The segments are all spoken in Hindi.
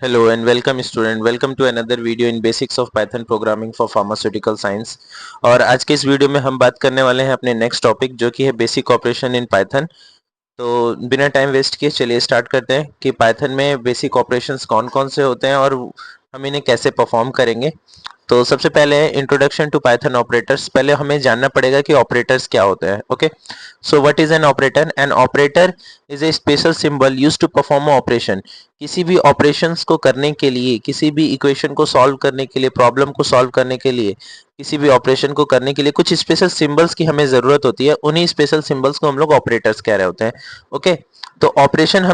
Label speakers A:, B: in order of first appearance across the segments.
A: Hello and welcome student. Welcome to another video in basics of Python programming for pharmaceutical science. और आज के इस वीडियो में हम बात करने वाले हैं अपने नेक्स्ट टॉपिक जो कि है बेसिक ऑपरेशन इन पाइथन। तो बिना टाइम वेस्ट किए चलिए स्टार्ट करते हैं कि पाइथन में बेसिक ऑपरेशंस कौन कौन से होते हैं और हम इन्हें कैसे परफॉर्म करेंगे। तो सबसे पहले है इंट्रोडक्शन टू पाइथन ऑपरेटर्स। पहले हमें जानना पड़ेगा कि ऑपरेटर्स क्या होते हैं। Okay, so what is an operator? An operator is a special symbol use to perform operation. किसी भी ऑपरेशंस को करने के लिए, किसी भी इक्वेशन को सॉल्व करने के लिए, प्रॉब्लम को सॉल्व करने के लिए, किसी भी ऑपरेशन को करने के लिए कुछ स्पेशल सिंबल्स की हमें जरूरत होती है। उन्हीं स्पेशल सिंबल्स को हम लोग ऑपरेटर्स कह रहे होते हैं। ओके, तो ऑपरेशन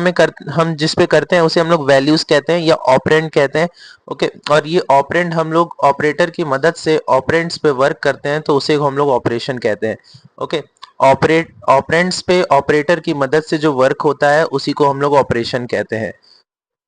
A: हम जिस पे करते हैं उसे हम लोग वैल्यूज कहते हैं या ऑपरेंड कहते हैं। ओके, और ये ऑपरेंड हम लोग ऑपरेटर की मदद से ऑपरेंड्स पे वर्क करते हैं तो उसे हम लोग ऑपरेशन कहते हैं। ओके, ऑपरेंड्स पे ऑपरेटर की मदद से जो वर्क होता है उसी को हम लोग ऑपरेशन कहते हैं।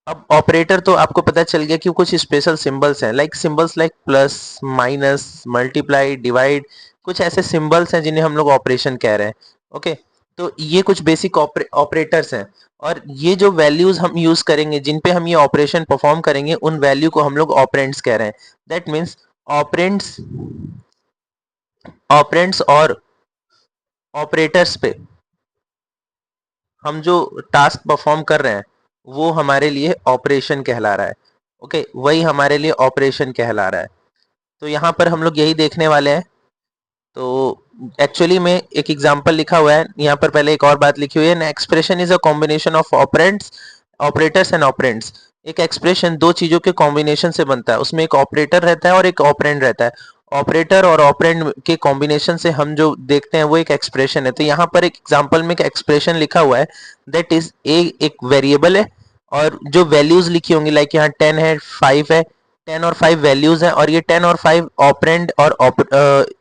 A: अब ऑपरेटर तो आपको पता चल गया कि कुछ स्पेशल सिंबल्स हैं, like symbols like plus, minus, multiply, divide. कुछ ऐसे सिंबल्स हैं जिन्हें हम लोग ऑपरेशन कह रहे हैं। ओके, तो ये कुछ बेसिक ऑपरेटर्स हैं और ये जो वैल्यूज हम यूज करेंगे, जिन पे हम ये ऑपरेशन परफॉर्म करेंगे, उन वैल्यू को हम लोग ऑपरेंड्स कह रहे हैं। दैट मीन्स ऑपरेंड्स ऑपरेंड्स और ऑपरेटर्स पे हम जो टास्क परफॉर्म कर रहे हैं वो हमारे लिए ऑपरेशन कहला रहा है। ओके, वही हमारे लिए ऑपरेशन कहला रहा है। तो यहाँ पर हम लोग यही देखने वाले हैं। तो एक्चुअली में एक एग्जांपल लिखा हुआ है यहाँ पर। पहले एक और बात लिखी हुई है, an expression is a combination of operands, operators and operands. एक एक्सप्रेशन दो चीजों के कॉम्बिनेशन से बनता है, उसमें एक ऑपरेटर रहता है और एक ऑपरेंड रहता है। ऑपरेटर और ऑपरेंड के कॉम्बिनेशन से हम जो देखते हैं वो एक एक्सप्रेशन है। तो यहाँ पर एक एग्जांपल में एक एक्सप्रेशन लिखा हुआ है, दैट इज एक वेरिएबल है और जो वैल्यूज लिखी होंगी, लाइक यहाँ 10 है, 5 है। 10 और 5 वैल्यूज हैं और ये 10 और 5 ऑपरेंड और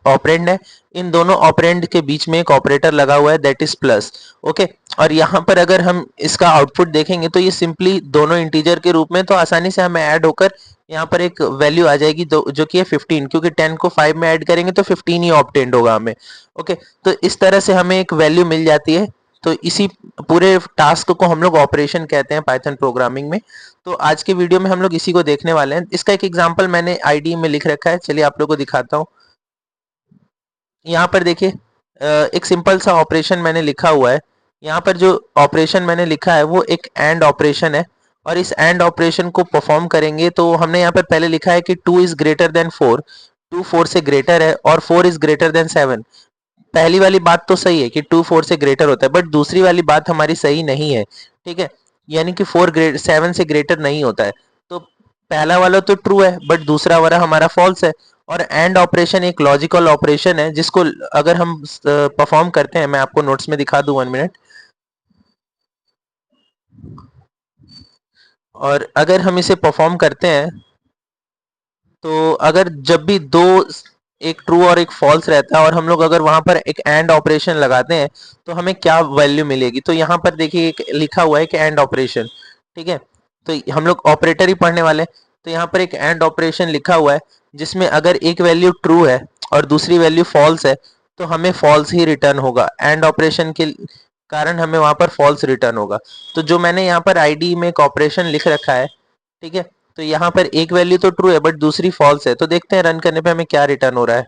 A: ऑपरेंड है। इन दोनों ऑपरेंड के बीच में एक ऑपरेटर लगा हुआ है, दैट इज प्लस। ओके, और यहाँ पर अगर हम इसका आउटपुट देखेंगे तो ये सिंपली दोनों इंटीजर के रूप में तो आसानी से हमें ऐड होकर यहाँ पर एक वैल्यू आ जाएगी जो कि है 15, क्योंकि 10 को 5 में ऐड करेंगे तो 15 ही ऑब्टेंड होगा हमें। ओके, तो इस तरह से हमें एक वैल्यू मिल जाती है। तो इसी पूरे टास्क को हम लोग ऑपरेशन कहते हैं पाइथन प्रोग्रामिंग में। तो आज के वीडियो में हम लोग इसी को देखने वाले हैं। इसका एक एग्जांपल मैंने आईडी में लिख रखा है, चलिए आप लोगों को दिखाता हूँ। यहाँ पर देखिए एक सिंपल सा ऑपरेशन मैंने लिखा हुआ है। यहाँ पर जो ऑपरेशन मैंने लिखा है वो एक एंड ऑपरेशन है और इस एंड ऑपरेशन को परफॉर्म करेंगे तो हमने यहाँ पर पहले लिखा है कि 2 इज ग्रेटर देन 4। 2 4 से ग्रेटर है और 4 इज ग्रेटर देन 7। पहली वाली बात तो सही है कि 2 4 से ग्रेटर होता है, बट दूसरी वाली बात हमारी सही नहीं है। ठीक है, यानी कि 7 से ग्रेटर नहीं होता है। तो पहला वाला तो ट्रू है बट दूसरा वाला हमारा फॉल्स है। और एंड ऑपरेशन एक लॉजिकल ऑपरेशन है जिसको अगर हम परफॉर्म करते हैं, मैं आपको नोट्स में दिखा दूं 1 मिनट। और अगर हम इसे परफॉर्म करते हैं तो अगर जब भी दो, एक ट्रू और एक फॉल्स रहता है और हम लोग अगर वहां पर एक एंड ऑपरेशन लगाते हैं तो हमें क्या वैल्यू मिलेगी। तो यहाँ पर देखिए एक लिखा हुआ है कि एंड ऑपरेशन। ठीक है, तो हम लोग ऑपरेटर ही पढ़ने वाले हैं। तो यहाँ पर एक एंड ऑपरेशन लिखा हुआ है जिसमें अगर एक वैल्यू ट्रू है और दूसरी वैल्यू फॉल्स है तो हमें फॉल्स ही रिटर्न होगा। एंड ऑपरेशन के कारण हमें वहां पर फॉल्स रिटर्न होगा। तो जो मैंने यहाँ पर आईडी में एक ऑपरेशन लिख रखा है, ठीक है, तो यहाँ पर एक वैल्यू तो ट्रू है बट दूसरी फॉल्स है। तो देखते हैं रन करने पे हमें क्या रिटर्न हो रहा है।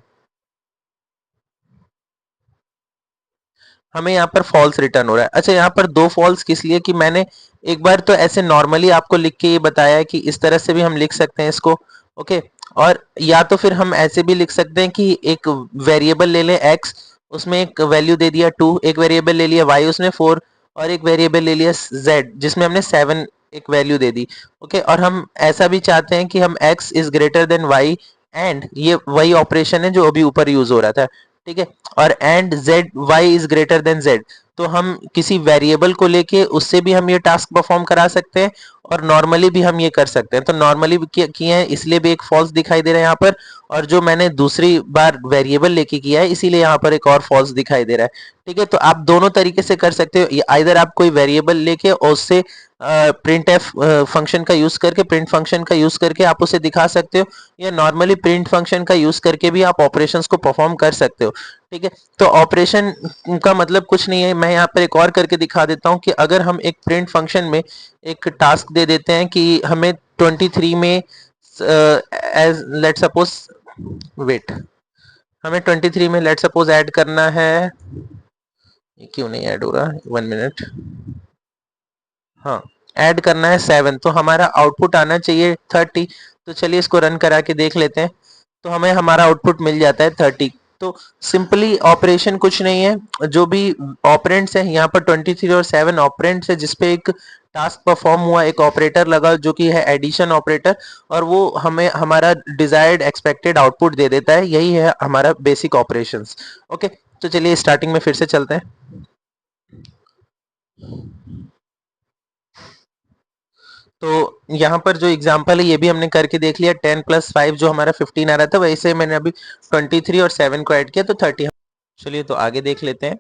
A: हमें यहाँ पर फॉल्स रिटर्न हो रहा है। अच्छा, यहाँ पर दो फॉल्स किस लिए कि मैंने एक बार तो ऐसे नॉर्मली आपको लिख के ये बताया है कि इस तरह से भी हम लिख सकते हैं इसको। ओके, और या तो फिर हम ऐसे भी लिख सकते हैं कि एक वेरिएबल ले लें x, उसमें एक वैल्यू दे दिया 2, एक वेरिएबल ले लिया y उसने 4, और एक वेरिएबल ले लिया z जिसमें हमने 7 एक वैल्यू दे दी। ओके, और हम ऐसा भी चाहते हैं कि हम x is greater then y, and ये वही ऑपरेशन है जो अभी ऊपर यूज हो रहा था। ठीक है, और and Z Y is greater than Z. तो हम किसी वेरिएबल को लेके उससे भी हम ये टास्क परफॉर्म करा सकते हैं और नॉर्मली भी हम ये कर सकते हैं। तो नॉर्मली किए हैं इसलिए भी एक फॉल्स दिखाई दे रहा है यहाँ पर, और जो मैंने दूसरी बार वेरिएबल लेके किया है इसीलिए यहाँ पर एक और फॉल्स दिखाई दे रहा है। ठीक है, तो आप दोनों तरीके से कर सकते हो। आइदर आप कोई वेरिएबल लेके और उससे प्रिंट एफ फंक्शन का यूज करके, प्रिंट फंक्शन का यूज करके आप उसे दिखा सकते हो, या नॉर्मली प्रिंट फंक्शन का यूज करके भी आप ऑपरेशंस को परफॉर्म कर सकते हो। ठीक है। तो ऑपरेशन का मतलब कुछ नहीं है, मैं यहाँ पर एक और करके दिखा देता हूँ कि अगर हम एक प्रिंट फंक्शन में एक टास्क दे देते हैं कि हमें 23 में एज लेट सपोज वेट, हमें 23 में लेट सपोज ऐड करना है, ये क्यों नहीं ऐड हो रहा, 1 मिनट, हाँ, ऐड करना है 7, तो हमारा आउटपुट आना चाहिए 30। तो चलिए इसको रन करा के देख लेते हैं, तो हमें हमारा आउटपुट मिल जाता है 30। तो सिंपली ऑपरेशन कुछ नहीं है, जो भी ऑपरेंड्स है यहाँ पर 23 और 7 ऑपरेंड्स है, जिसपे एक टास्क परफॉर्म हुआ, एक ऑपरेटर लगा जो कि है एडिशन ऑपरेटर, और वो हमें हमारा डिजायर्ड एक्सपेक्टेड आउटपुट दे देता है। यही है हमारा बेसिक ऑपरेशंस। ओके, तो चलिए स्टार्टिंग में फिर से चलते हैं। तो यहाँ पर जो एग्जांपल है ये भी हमने करके देख लिया, 10 + 5 जो हमारा 15 आ रहा था, वैसे मैंने अभी 23 और 7 को ऐड किया तो 30। चलिए तो आगे देख लेते हैं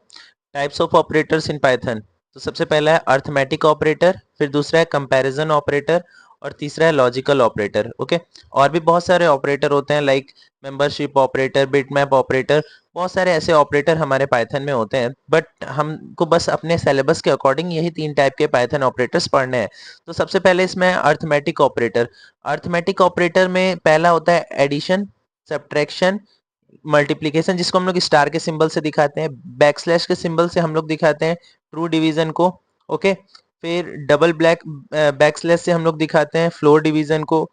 A: types of operators in Python. तो सबसे पहला है अर्थमेटिक ऑपरेटर, फिर दूसरा है कंपैरिजन ऑपरेटर, और तीसरा है लॉजिकल ऑपरेटर। ओके, और भी बहुत सारे ऑपरेटर होते हैं like membership operator, bitmap operator, बहुत सारे ऐसे ऑपरेटर हमारे पाइथन में होते हैं, बट हमको बस अपने सिलेबस के अकॉर्डिंग यही 3 टाइप के पाइथन ऑपरेटर्स पढ़ने हैं। तो सबसे पहले इसमें अर्थमेटिक ऑपरेटर। अर्थमेटिक ऑपरेटर में पहला होता है एडिशन, सब्ट्रैक्शन, मल्टीप्लीकेशन, जिसको हम लोग स्टार के सिंबल से दिखाते हैं, बैकस्लैश के सिंबल से हम लोग दिखाते हैं ट्रू डिवीजन को। ओके, फिर डबल ब्लैक बैकस्लैश से हम लोग दिखाते हैं फ्लोर डिवीजन को,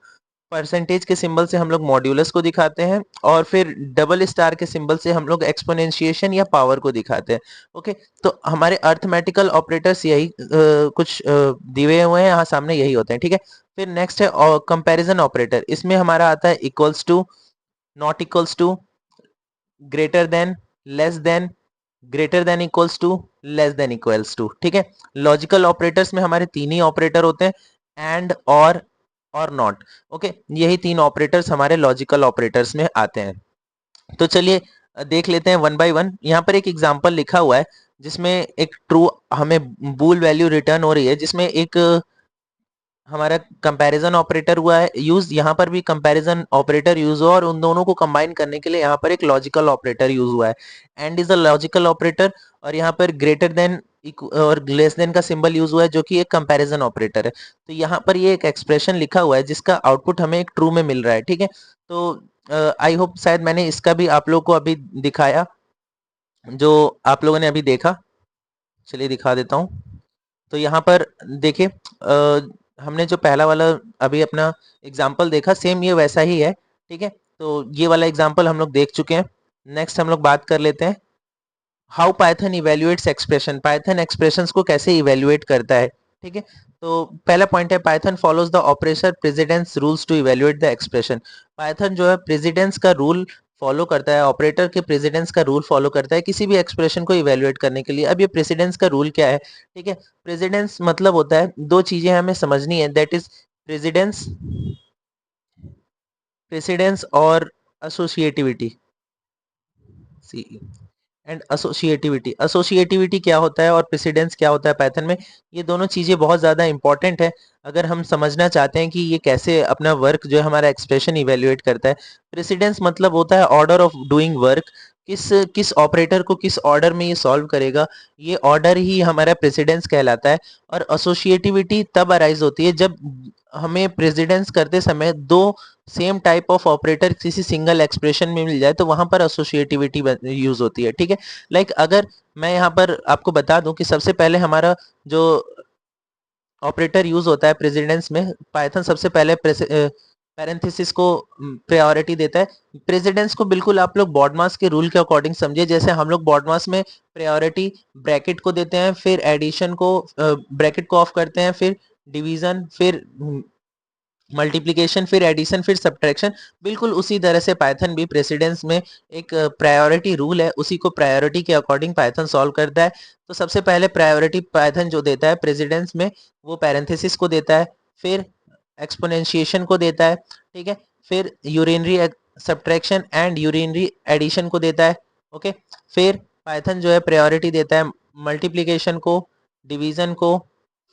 A: परसेंटेज के सिंबल से हम लोग मॉड्यूलस को दिखाते हैं, और फिर डबल स्टार के सिंबल से हम लोग एक्सपोनेंशिएशन या पावर को दिखाते हैं। ओके, तो हमारे अर्थमेटिकल ऑपरेटर्स यही कुछ दिए हुए हैं यहाँ सामने, यही होते हैं। ठीक है, फिर नेक्स्ट है कंपैरिजन ऑपरेटर। इसमें हमारा आता है equals to, not equals to, greater than, less than, greater than equals to, less than equals to. ठीक है, लॉजिकल ऑपरेटर्स में हमारे 3 ही ऑपरेटर होते हैं, एंड, और नॉट। ओके, यही 3 ऑपरेटर्स हमारे लॉजिकल ऑपरेटर्स में आते हैं। तो चलिए देख लेते हैं वन बाय वन। यहाँ पर एक एग्जांपल लिखा हुआ है जिसमें एक ट्रू हमें बूल वैल्यू रिटर्न हो रही है, जिसमें एक हमारा कंपैरिजन ऑपरेटर हुआ है यूज, यहाँ पर भी कंपैरिजन ऑपरेटर यूज हुआ, और उन दोनों को कंबाइन करने के लिए यहाँ पर एक लॉजिकल ऑपरेटर यूज हुआ है, and is a logical operator, और यहाँ पर ग्रेटर देन और लेस देन का सिंबल यूज हुआ है जो कि एक कंपैरिजन ऑपरेटर है। तो यहाँ पर ये एक एक्सप्रेशन लिखा हुआ है जिसका आउटपुट हमें एक ट्रू में मिल रहा है। ठीक है, तो आई होप शायद मैंने इसका भी आप लोग को अभी दिखाया, जो आप लोगों ने अभी देखा। चलिए दिखा देता हूँ। तो यहाँ पर देखिए, हमने जो पहला वाला अभी अपना एग्जाम्पल देखा, सेम ये वैसा ही है। ठीक है, तो ये वाला एग्जाम्पल हम लोग देख चुके हैं। नेक्स्ट हम लोग बात कर लेते हैं how Python evaluates expression. Python expressions को कैसे इवेल्युएट करता है। ठीक है, तो पहला पॉइंट है Python follows the operator precedence rules to evaluate the expression. Python जो है प्रेसिडेंस का रूल फॉलो करता है, ऑपरेटर के प्रेसिडेंस का रूल फॉलो करता है किसी भी एक्सप्रेशन को इवेल्युएट करने के लिए। अब ये प्रेसिडेंस का रूल क्या है? ठीक है, प्रेसिडेंस मतलब होता है, दो चीजें हमें समझनी है, दैट इज प्रेसिडेंस, प्रेसिडेंस और associativity, see and associativity. Associativity क्या होता है और प्रेसिडेंस क्या होता है पाइथन में, ये दोनों चीजें बहुत ज्यादा इंपॉर्टेंट है अगर हम समझना चाहते हैं कि ये कैसे अपना वर्क जो है हमारा एक्सप्रेशन इवेल्युएट करता है। प्रेसिडेंस मतलब होता है ऑर्डर ऑफ डूइंग वर्क, किस किस ऑपरेटर को किस ऑर्डर में ये सॉल्व करेगा, ये ऑर्डर ही हमारा प्रेसिडेंस कहलाता है। और एसोसिएटिविटी तब अराइज होती है जब हमें प्रेसिडेंस करते समय दो सेम टाइप ऑफ ऑपरेटर किसी सिंगल एक्सप्रेशन में मिल जाए, तो वहां पर एसोसिएटिविटी यूज होती है। ठीक है, लाइक अगर मैं यहाँ पर आपको बता दूं कि सबसे पहले हमारा जो ऑपरेटर यूज होता है प्रेसिडेंस में, पाइथन सबसे पहले पैरेंथेसिस को प्रायोरिटी देता है। प्रेसिडेंस को बिल्कुल आप लोग बॉडमास के रूल के अकॉर्डिंग समझिए, जैसे हम लोग बॉडमास में प्रायोरिटी ब्रैकेट को देते हैं, फिर एडिशन को ब्रैकेट को ऑफ करते हैं, फिर डिवीजन, फिर मल्टीप्लिकेशन, फिर एडिशन, फिर सब्ट्रैक्शन। बिल्कुल उसी तरह से पाइथन भी प्रेसिडेंस में एक प्रायोरिटी रूल है, उसी को प्रायोरिटी के अकॉर्डिंग पाइथन सॉल्व करता है। तो सबसे पहले प्रायोरिटी पाइथन जो देता है प्रेसिडेंस में, वो पैरेंथेसिस को देता है, फिर एक्सपोनेंशिएशन को देता है। ठीक है, फिर urinary subtraction and urinary addition को देता है। ओके, फिर पाइथन जो है प्रायोरिटी देता है मल्टीप्लिकेशन को, डिवीजन को,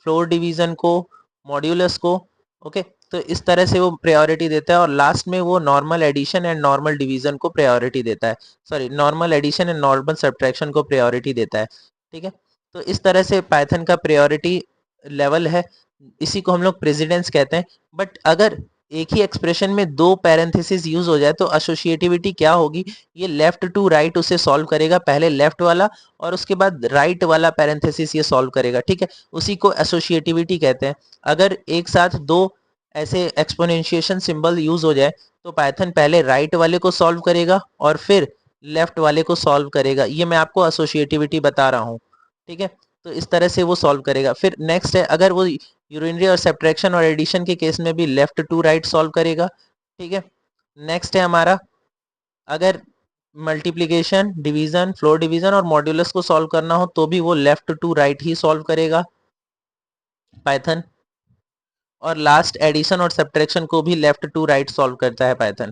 A: फ्लोर डिवीजन को, मॉड्यूलस को। ओके, तो इस तरह से वो प्रायोरिटी देता है, और लास्ट में वो normal addition and normal division को प्रायोरिटी देता है, sorry normal addition and normal subtraction को प्रायोरिटी देता है। ठीक है, तो इस तरह से पाइथन का प्रायोरिटी लेवल है, इसी को हम लोग प्रेसिडेंस कहते हैं। बट अगर एक ही एक्सप्रेशन में दो पैरेंथेसिस यूज हो जाए तो एसोसिएटिविटी क्या होगी, ये लेफ्ट टू राइट उसे सॉल्व करेगा, पहले लेफ्ट वाला और उसके बाद राइट वाला पैरेंथेसिस ये सॉल्व करेगा। ठीक है, उसी को एसोसिएटिविटी कहते हैं। अगर एक साथ दो ऐसे एक्सपोनेंशिएशन सिंबल यूज हो जाए तो पाइथन पहले राइट वाले को सॉल्व करेगा और फिर लेफ्ट वाले को सॉल्व करेगा, ये मैं आपको एसोसिएटिविटी बता रहा हूँ। ठीक है, तो इस तरह से वो सॉल्व करेगा। फिर नेक्स्ट है, अगर वो यूनियनरी और सब्ट्रैक्शन और एडिशन के केस में भी लेफ्ट टू राइट सॉल्व करेगा। ठीक है, नेक्स्ट है हमारा, अगर मल्टीप्लिकेशन, डिवीजन, फ्लोर डिवीजन और मॉड्यूलस को सॉल्व करना हो तो भी वो लेफ्ट टू राइट ही सॉल्व करेगा पाइथन। और लास्ट एडिशन और सब्ट्रैक्शन को भी लेफ्ट टू राइट सॉल्व करता है पाइथन।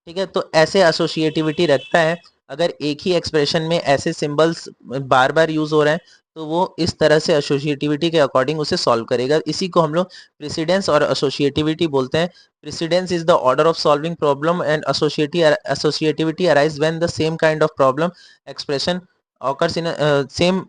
A: ठीक है, तो ऐसे एसोसिएटिविटी रखता है। अगर एक ही एक्सप्रेशन में ऐसे सिंबल्स बार बार यूज हो रहे हैं तो वो इस तरह से एसोसिएटिविटी के अकॉर्डिंग उसे सॉल्व करेगा। इसी को हम लोग प्रेसिडेंस और एसोसिएटिविटी बोलते हैं। Precedence is the order of solving problem and associativity arise when the same kind of problem expression occurs in same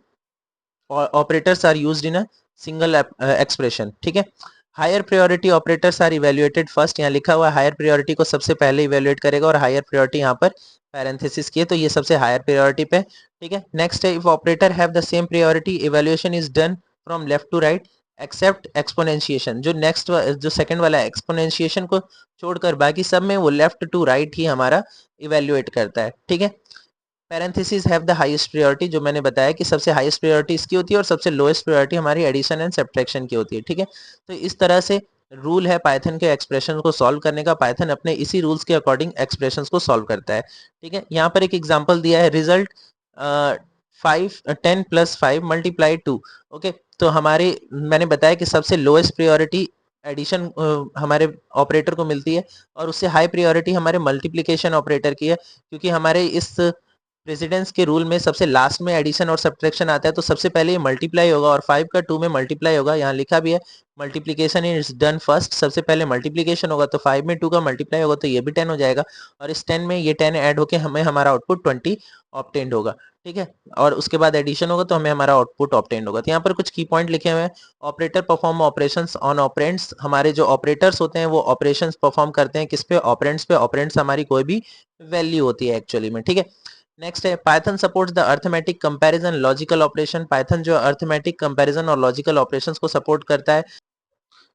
A: operators are used in a single expression. ठीक है, higher priority operators are evaluated first, यहाँ लिखा हुआ है हायर प्रायोरिटी को सबसे पहले इवेल्युएट करेगा, और हायर प्रायोरिटी यहाँ पर पैरेंथेसिस की है तो ये सबसे हायर प्रायोरिटी पे। ठीक है, नेक्स्ट है, if operator have the same priority evaluation is done from left to right except exponentiation. जो नेक्स्ट जो सेकंड वाला है एक्सपोनेंशिएशन को छोड़कर बाकी सब में वो लेफ्ट टू राइट ही हमारा इवेल्युएट करता है। ठीक है, parenthesis have the highest priority, जो मैंने बताया कि सबसे हाईएस्ट प्रायोरिटी इसकी होती है और सबसे लोएस्ट प्रायोरिटी हमारी एडिशन एंड सब्ट्रैक्शन की होती है। ठीक है, तो इस तरह से रूल है पाइथन के एक्सप्रेशन को सॉल्व करने का। पाइथन अपने इसी रूल्स के अकॉर्डिंग एक्सप्रेशंस को सॉल्व करता है। ठीक है, यहाँ पर एक एग्जांपल दिया है, रिजल्ट 10 + 5 × 2। ओके, तो हमारे मैंने बताया कि सबसे लोएस्ट प्रायोरिटी एडिशन हमारे ऑपरेटर को मिलती है और उससे हाई प्रायोरिटी हमारे मल्टीप्लिकेशन ऑपरेटर की है, क्योंकि हमारे इस प्रेसिडेंस के रूल में सबसे लास्ट में एडिशन और सब्ट्रैक्शन आता है तो सबसे पहले ये मल्टीप्लाई होगा और 5 का 2 में मल्टीप्लाई होगा। यहाँ लिखा भी है मल्टीप्लिकेशन इज डन फर्स्ट, सबसे पहले मल्टीप्लिकेशन होगा तो 5 में 2 का मल्टीप्लाई होगा तो ये भी 10 हो जाएगा, और इस 10 में ये 10 ऐड होके हमें हमारा आउटपुट 20 ऑब्टेन्ड होगा। ठीक है, और उसके बाद एडिशन होगा तो हमें हमारा आउटपुट ऑब्टेन्ड होगा। तो यहाँ पर कुछ की पॉइंट लिखे हुए हैं। Operator perform operations on operands, हमारे जो ऑपरेटर्स होते हैं वो ऑपरेशंस परफॉर्म करते हैं किस पे, ऑपरेंड्स पे। ऑपरेंड्स हमारी कोई भी वैल्यू होती है एक्चुअली में। ठीक है, नेक्स्ट है, Python supports the arithmetic comparison logical operation. Python जो अर्थमेटिक कंपैरिजन और लॉजिकल ऑपरेशंस को सपोर्ट करता है।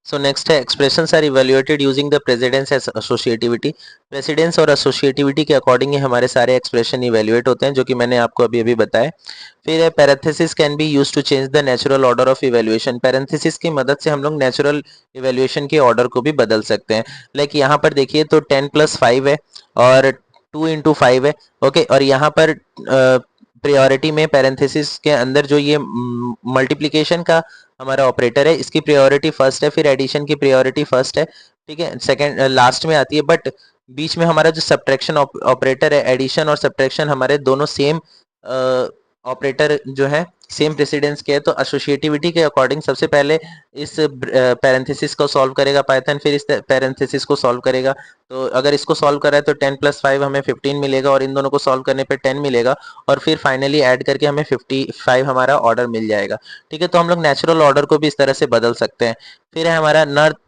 A: सो नेक्स्ट है, expressions are evaluated using the precedence and associativity. Precedence और एसोसिएटिविटी के अकॉर्डिंग ही हमारे सारे एक्सप्रेशन इवैल्यूएट होते हैं, जो कि मैंने आपको अभी अभी बताया। फिर है, parenthesis can be used to change the natural order of evaluation. Parenthesis की मदद से हम लोग नेचुरल इवैल्यूएशन के ऑर्डर को भी बदल सकते हैं। लाइक यहाँ पर देखिए तो 10 + 5 है और 2 × 5 है। ओके, और यहाँ पर प्रायोरिटी में पैरेंथेसिस के अंदर जो ये मल्टीप्लिकेशन का हमारा ऑपरेटर है इसकी प्रायोरिटी फर्स्ट है, फिर एडिशन की प्रायोरिटी फर्स्ट है। ठीक है, सेकंड लास्ट में आती है, बट बीच में हमारा जो सब्ट्रैक्शन ऑपरेटर है, एडिशन और सब्ट्रैक्शन हमारे दोनों सेम ऑपरेटर जो है सेम प्रेसिडेंस के है, तो एसोसिएटिविटी के अकॉर्डिंग सबसे पहले इस पैरेंथेसिस को सॉल्व करेगा पाइथन, फिर इस पैरेंथेसिस को सॉल्व करेगा। तो अगर इसको सॉल्व करा है तो 10 + 5 हमें 15 मिलेगा और इन दोनों को सॉल्व करने पे 10 मिलेगा, और फिर फाइनली ऐड करके हमें 55 हमारा ऑर्डर मिल जाएगा। ठीक है, तो हम लोग नेचुरल ऑर्डर को भी इस तरह से बदल सकते हैं। फिर है हमारा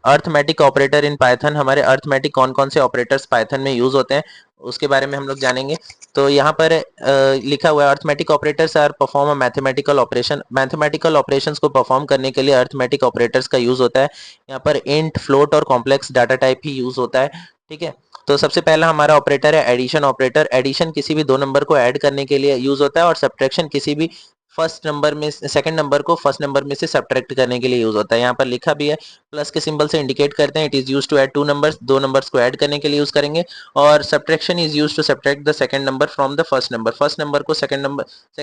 A: अर्थमेटिक ऑपरेटर इन पाइथन। हमारे अर्थमेटिक कौन कौन से ऑपरेटर्स पाइथन में यूज होते हैं उसके बारे में हम लोग जानेंगे। तो यहाँ पर लिखा हुआ है, arithmetic operators are perform a mathematical operation. Mathematical operations को परफॉर्म करने के लिए अर्थमेटिक ऑपरेटर्स का यूज होता है। यहाँ पर इंट, फ्लोट और कॉम्प्लेक्स डाटा टाइप ही यूज होता है। ठीक है, तो सबसे पहला हमारा ऑपरेटर है एडिशन ऑपरेटर। एडिशन किसी भी दो नंबर को ऐड करने के लिए यूज होता है, और सब्ट्रैक्शन किसी भी फर्स्ट नंबर में सेकंड नंबर को फर्स्ट नंबर में से सब्ट्रैक्ट करने के लिए यूज होता है। यहाँ पर लिखा भी है, प्लस के सिंबल से इंडिकेट करते हैं, it is used to add two numbers, दो नंबर्स को ऐड करने के लिए यूज करेंगे। और subtraction is used to subtract the second number from the first number. First number को सेकंड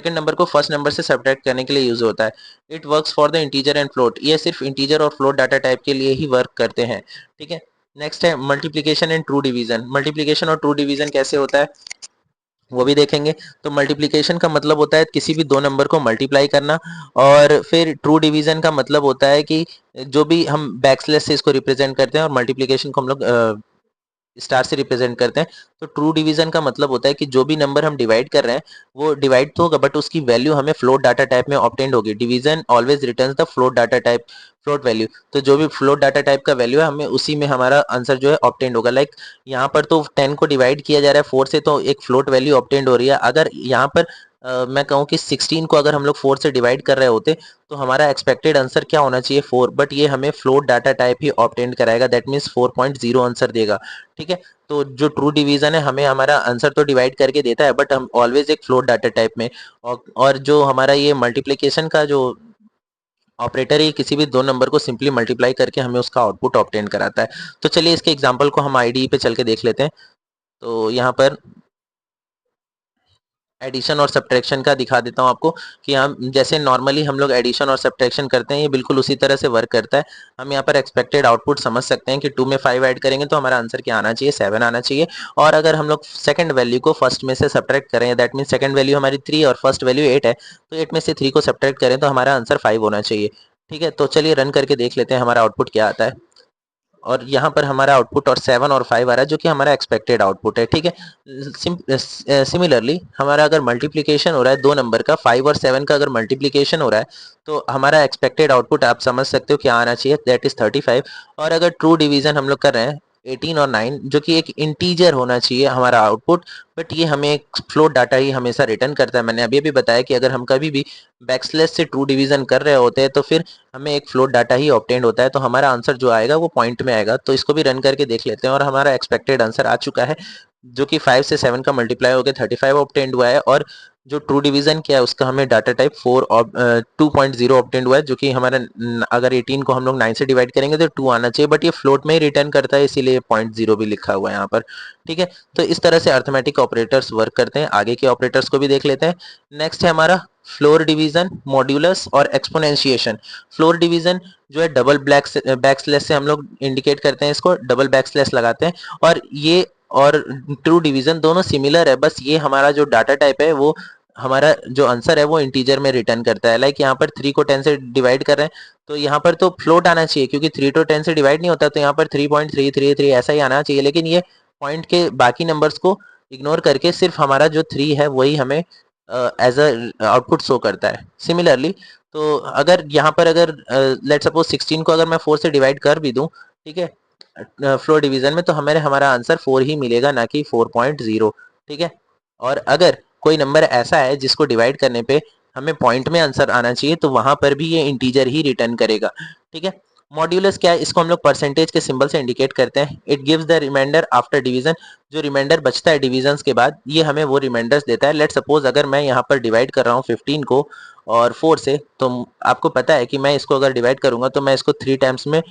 A: नंबर को फर्स्ट नंबर से सब्ट्रैक्ट करने के लिए यूज होता है। It works for the integer and float. ये सिर्फ इंटीजर और फ्लोट डाटा टाइप के लिए ही वर्क करते हैं। ठीक है, नेक्स्ट है multiplication and true division. Multiplication और ट्रू डिवीजन कैसे होता है, वो भी देखेंगे। तो मल्टीप्लिकेशन का मतलब होता है किसी भी दो नंबर को मल्टीप्लाई करना, और फिर ट्रू डिवीजन का मतलब होता है कि जो भी हम बैकस्लैश से इसको रिप्रेजेंट करते हैं और मल्टीप्लिकेशन को हम लोग स्टार से रिप्रेजेंट करते हैं। तो ट्रू डिवीजन का मतलब होता है कि जो भी नंबर हम डिवाइड कर रहे हैं वो डिवाइड तो होगा बट उसकी वैल्यू हमें फ्लोट डाटा टाइप में ऑब्टेंड होगी। Division always returns the float data type float value. तो जो भी फ्लोट डाटा टाइप का वैल्यू है हमें उसी में हमारा आंसर जो है ऑब्टेंड होगा। लाइक यहाँ पर तो 10 को डिवाइड किया जा रहा है 4 से, तो एक फ्लोट वैल्यू ऑब्टेंड हो रही है। अगर यहाँ पर मैं कहूँ कि 16 को अगर हम लोग 4 से डिवाइड कर रहे होते तो हमारा एक्सपेक्टेड आंसर क्या होना चाहिए 4, बट ये हमें फ्लोट डाटा टाइप ही ऑब्टेंड कराएगा, दैट मीन्स 4.0 आंसर देगा। ठीक है। तो जो ट्रू डिवीजन है हमें हमारा आंसर तो डिवाइड करके देता है बट हम ऑलवेज एक फ्लोट डाटा टाइप में। और जो हमारा ये मल्टीप्लिकेशन का जो ऑपरेटर है किसी भी दो नंबर को सिंपली मल्टीप्लाई करके हमें उसका आउटपुट ऑब्टेन कराता है। तो चलिए इसके एग्जांपल को हम आईडी पे चल के देख लेते हैं। तो यहाँ पर एडिशन और सब्ट्रैक्शन का दिखा देता हूँ आपको कि हम जैसे नॉर्मली हम लोग एडिशन और सब्ट्रैक्शन करते हैं ये बिल्कुल उसी तरह से वर्क करता है। हम यहाँ पर एक्सपेक्टेड आउटपुट समझ सकते हैं कि 2 में 5 ऐड करेंगे तो हमारा आंसर क्या आना चाहिए, 7 आना चाहिए। और अगर हम लोग सेकंड वैल्यू को फर्स्ट में से सब्ट्रैक्ट करें, दैट मीन सेकंड वैल्यू हमारी 3 और फर्स्ट वैल्यू 8 है, तो 8 में से 3 को सब्ट्रैक्ट करें तो हमारा आंसर 5 होना चाहिए। ठीक है। तो चलिए रन करके देख लेते हैं हमारा आउटपुट क्या आता है। और यहाँ पर हमारा आउटपुट और 7 और 5 आ रहा है जो कि हमारा एक्सपेक्टेड आउटपुट है। ठीक है। सिमिलरली हमारा अगर मल्टीप्लिकेशन हो रहा है दो नंबर का, 5 और 7 का अगर मल्टीप्लिकेशन हो रहा है तो हमारा एक्सपेक्टेड आउटपुट आप समझ सकते हो क्या आना चाहिए, दैट इज 35। और अगर ट्रू डिवीजन हम लोग कर रहे हैं 18 और 9 जो कि एक इंटीजर होना चाहिए हमारा आउटपुट, बट ये हमें एक फ्लोट डाटा ही हमेशा रिटर्न करता है। मैंने अभी भी बताया कि अगर हम कभी भी बैकस्लैश से ट्रू डिवीजन कर रहे होते हैं तो फिर हमें एक फ्लोट डाटा ही ऑब्टेंड होता है। तो हमारा आंसर जो आएगा वो पॉइंट में आएगा। तो इसको भी रन करके देख लेते हैं और हमारा एक्सपेक्टेड आंसर आ चुका है जो कि 5 से 7 का मल्टीप्लाई हो गया 35 ऑब्टेंड हुआ है। और जो ट्रू डिवीजन किया है उसका हमें डाटा टाइप 2.0 ऑब्टेंड हुआ है जो कि हमारा अगर 18 को हम लोग 9 से डिवाइड करेंगे तो 2 आना चाहिए, बट ये फ्लोट में ही रिटर्न करता है इसीलिए 0.0 भी लिखा हुआ है यहाँ पर। ठीक है। तो इस तरह से अर्थमेटिक ऑपरेटर्स वर्क करते हैं। आगे के ऑपरेटर्स को भी देख लेते हैं। नेक्स्ट है हमारा फ्लोर डिवीजन, मॉड्यूलस और एक्सपोनेंशिएशन। फ्लोर डिवीजन जो है डबल बैकस्लैश से हम लोग इंडिकेट करते हैं, इसको डबल बैकस्लैश लगाते हैं। और ये और ट्रू डिवीजन दोनों सिमिलर है, बस ये हमारा जो डाटा टाइप है वो हमारा जो आंसर है वो इंटीजर में रिटर्न करता है। लाइक यहाँ पर 3 को 10 से डिवाइड कर रहे हैं तो यहाँ पर तो फ्लोट आना चाहिए क्योंकि 3 तो 10 से डिवाइड नहीं होता, तो यहाँ पर 3.333 ऐसा ही आना चाहिए, लेकिन ये पॉइंट के बाकी नंबर्स को इग्नोर करके सिर्फ हमारा जो 3 है वही हमें एज अ आउटपुट शो करता है। सिमिलरली तो अगर यहाँ पर अगर लेट सपोज 16 को अगर मैं 4 से डिवाइड कर भी दूं, ठीक है, फ्लोर डिवीजन में, तो हमें हमारा आंसर 4 ही मिलेगा ना कि 4.0। ठीक है। और अगर कोई नंबर ऐसा है जिसको डिवाइड करने पे हमें पॉइंट में आंसर आना चाहिए तो वहां पर भी ये इंटीजर ही रिटर्न करेगा। ठीक है। मॉड्यूलस क्या है, इसको हम लोग परसेंटेज के सिंबल से इंडिकेट करते हैं। It gives the remainder after division. जो रिमाइंडर बचता है डिवीजन के बाद ये हमें वो रिमाइंडर्स देता है। लेट सपोज अगर मैं यहाँ पर डिवाइड कर रहा हूँ 15 को और 4 से, तो आपको पता है कि मैं इसको अगर डिवाइड करूंगा तो मैं इसको 3 टाइम्स में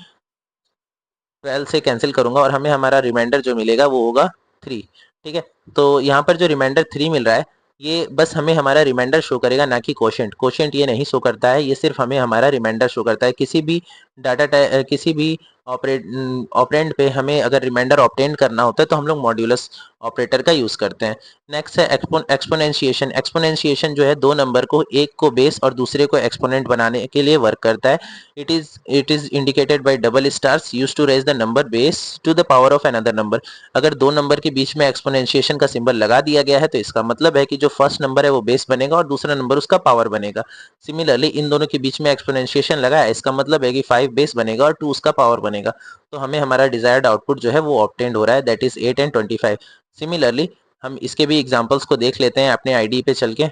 A: 12 से कैंसिल करूंगा और हमें हमारा रिमाइंडर जो मिलेगा वो होगा 3। ठीक है। तो यहाँ पर जो रिमाइंडर 3 मिल रहा है ये बस हमें हमारा रिमाइंडर शो करेगा ना कि कोशेंट। कोशेंट ये नहीं शो करता है, ये सिर्फ हमें हमारा रिमाइंडर शो करता है। किसी भी किसी भी ऑपरेंड पे हमें अगर रिमाइंडर ऑब्टेन करना होता है तो हम लोग मॉड्यूलस ऑपरेटर का यूज करते हैं। नेक्स्ट है एक्सपोनेंशिएशन। एक्सपोनेंशिएशन जो है दो नंबर को, एक को बेस और दूसरे को एक्सपोनेंट बनाने के लिए वर्क करता है। It is indicated by double stars used to raise the number base to the power of another number. अगर दो नंबर के बीच में एक्सपोनेंशिएशन का सिंबल लगा दिया गया है तो इसका मतलब है कि जो फर्स्ट नंबर है वो बेस बनेगा और दूसरा नंबर उसका पावर बनेगा। सिमिलरली इन दोनों के बीच में एक्सपोनेंशिएशन लगा है, इसका मतलब है कि 5 बेस बनेगा और 2 उसका पावर बनेगा। तो हमें हमारा डिजायर्ड आउटपुट जो है वो ऑब्टेंड हो रहा है, दैट इज 8 एंड 25। सिमिलरली हम इसके भी एग्जांपल्स को देख लेते हैं अपने आईडी पे चल के।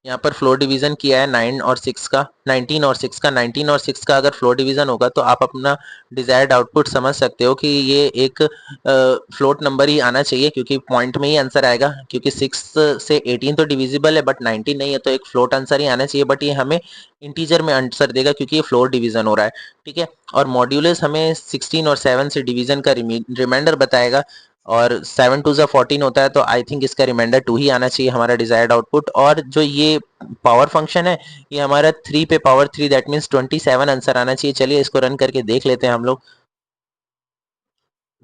A: यहाँ पर फ्लोर डिवीजन किया है 9 और 6 का, 19 और 6 का। 19 और 6 का अगर फ्लोर डिवीजन होगा तो आप अपना डिजायर्ड आउटपुट समझ सकते हो कि ये एक फ्लोट नंबर ही आना चाहिए क्योंकि पॉइंट में ही आंसर आएगा, क्योंकि 6 से 18 तो डिविजिबल है बट 19 नहीं है, तो एक फ्लोट आंसर ही आना चाहिए, बट ये हमें इंटीजर में आंसर देगा क्योंकि ये फ्लोर डिवीजन हो रहा है। ठीक है। और मॉड्यूलस हमें 16 और 7 से डिवीजन का रिमाइंडर बताएगा और 7 टू 14 होता है, तो आई थिंक इसका रिमाइंडर 2 ही आना चाहिए हमारा डिजायर्ड आउटपुट। और जो ये पावर फंक्शन है ये हमारा 3 पे पावर 3 दैट मीन्स 27 आंसर आना चाहिए। चलिए इसको रन करके देख लेते हैं हम लोग।